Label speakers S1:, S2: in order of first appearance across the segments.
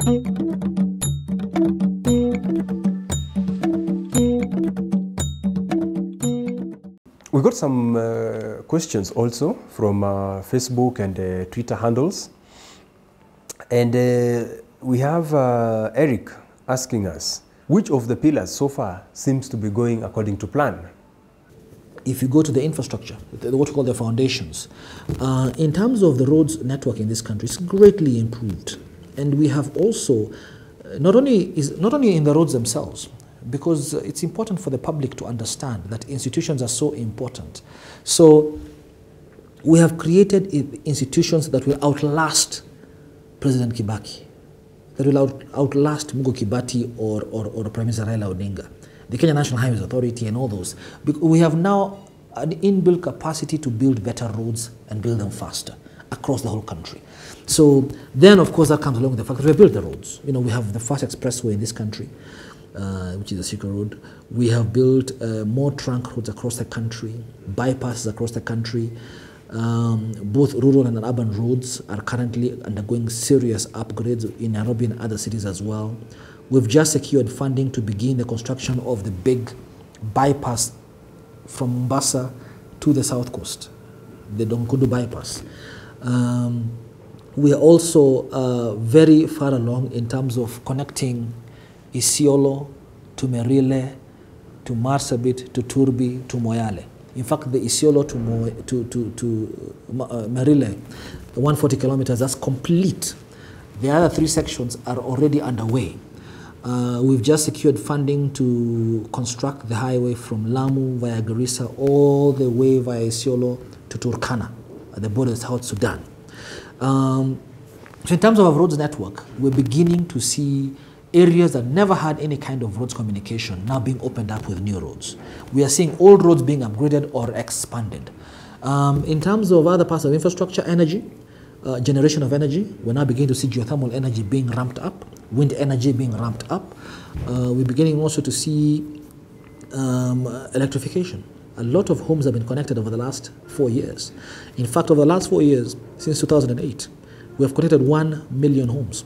S1: We got some questions also from Facebook and Twitter handles. And we have Eric asking us, which of the pillars so far seems to be going according to plan?
S2: If you go to the infrastructure, what we call the foundations, in terms of the roads network in this country, it's greatly improved. And we have also, not only in the roads themselves, because it's important for the public to understand that institutions are so important. So we have created institutions that will outlast President Kibaki, that will outlast Mungo Kibaki or Prime Minister Raila Odinga, the Kenya National Highways Authority and all those. We have now an inbuilt capacity to build better roads and build them faster across the whole country. So then, of course, that comes along with the fact that we have built the roads. You know, we have the first expressway in this country, which is the Sika Road. We have built more trunk roads across the country, bypasses across the country. Both rural and urban roads are currently undergoing serious upgrades in Nairobi and other cities as well. We've just secured funding to begin the construction of the big bypass from Mombasa to the south coast, the Donkudu bypass. We are also very far along in terms of connecting Isiolo to Merile, to Marsabit, to Turbi, to Moyale. In fact, the Isiolo to Merile, 140 kilometers, that's complete. The other 3 sections are already underway. We've just secured funding to construct the highway from Lamu via Garissa all the way via Isiolo to Turkana at the border of South Sudan. So in terms of our roads network, we're beginning to see areas that never had any kind of roads communication now being opened up with new roads. We are seeing old roads being upgraded or expanded. In terms of other parts of infrastructure, energy, generation of energy, we're now beginning to see geothermal energy being ramped up, wind energy being ramped up. We're beginning also to see electrification. A lot of homes have been connected over the last 4 years. In fact, over the last 4 years, since 2008, we have connected 1 million homes.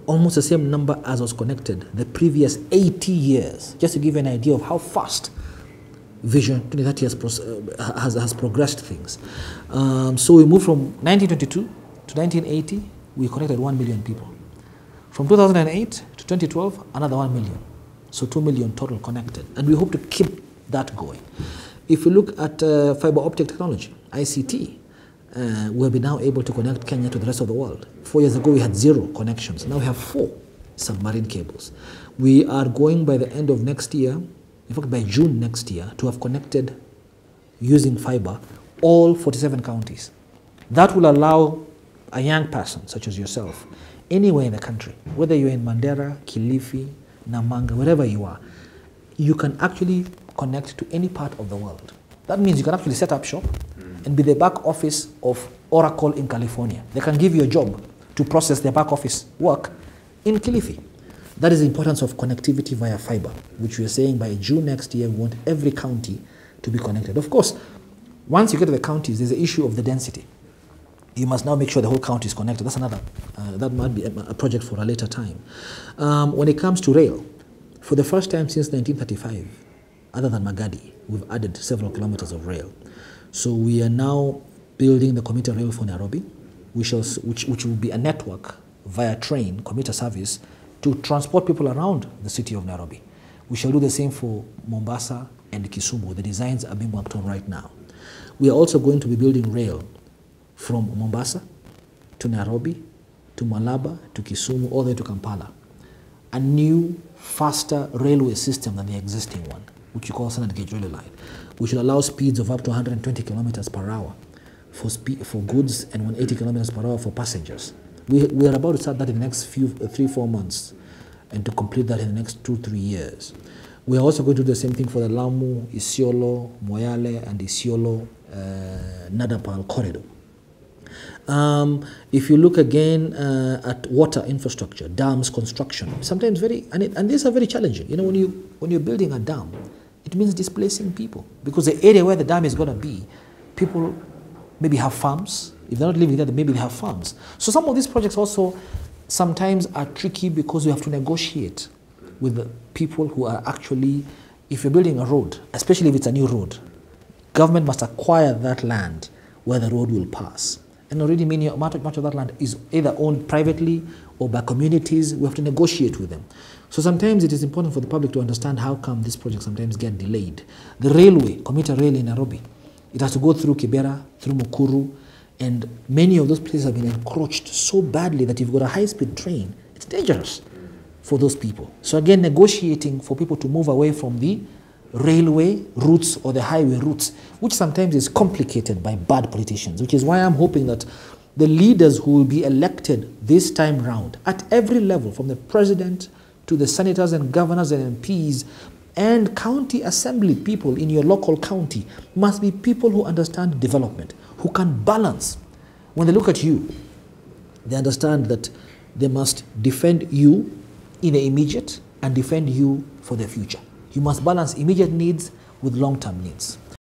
S2: Almost the same number as was connected the previous 80 years, just to give you an idea of how fast Vision 2030 has progressed things. So we moved from 1922 to 1980, we connected 1 million people. From 2008 to 2012, another 1 million. So 2 million total connected. And we hope to keep that going. If you look at fiber optic technology, ICT, we have been now able to connect Kenya to the rest of the world. 4 years ago, we had 0 connections. Now we have 4 submarine cables. We are going by the end of next year, in fact, by June next year, to have connected, using fiber, all 47 counties. That will allow a young person, such as yourself, anywhere in the country, whether you're in Mandera, Kilifi, Namanga, wherever you are, you can actually connect to any part of the world. That means you can actually set up shop and be the back office of Oracle in California. They can give you a job to process their back office work in Kilifi. That is the importance of connectivity via fiber, which we are saying by June next year, we want every county to be connected. Of course, once you get to the counties, there's the issue of the density. You must now make sure the whole county is connected. That's another, that might be a project for a later time. When it comes to rail, for the first time since 1935, other than Magadi, we've added several kilometers of rail. So we are now building the commuter rail for Nairobi, which will be a network via train, commuter service, to transport people around the city of Nairobi. We shall do the same for Mombasa and Kisumu. The designs are being worked on right now. We are also going to be building rail from Mombasa to Nairobi, to Malaba, to Kisumu, all the way to Kampala. A new, faster railway system than the existing one, which you call standard gauge railway line, which will allow speeds of up to 120 kilometers per hour for goods and 180 kilometers per hour for passengers. We are about to start that in the next 3-4 months and to complete that in the next 2-3 years. We are also going to do the same thing for the Lamu, Isiolo, Moyale, and Isiolo Nadapal corridor. If you look again at water infrastructure, dams construction, sometimes and these are very challenging. You know, when you're building a dam, it means displacing people, because the area where the dam is going to be, people maybe have farms. If they're not living there, maybe they have farms. So some of these projects also sometimes are tricky because you have to negotiate with the people who are actually, if you're building a road, especially if it's a new road, government must acquire that land where the road will pass. And already much of that land is either owned privately or by communities. We have to negotiate with them. So sometimes it is important for the public to understand how come these projects sometimes get delayed. The railway, commuter rail in Nairobi, it has to go through Kibera, through Mukuru, and many of those places have been encroached so badly that if you've got a high-speed train, it's dangerous for those people. So again, negotiating for people to move away from the railway routes or the highway routes, which sometimes is complicated by bad politicians, which is why I'm hoping that the leaders who will be elected this time round at every level, from the president to the senators and governors and MPs and county assembly people in your local county, must be people who understand development, who can balance. When they look at you, they understand that they must defend you in the immediate and defend you for the future. You must balance immediate needs with long-term needs.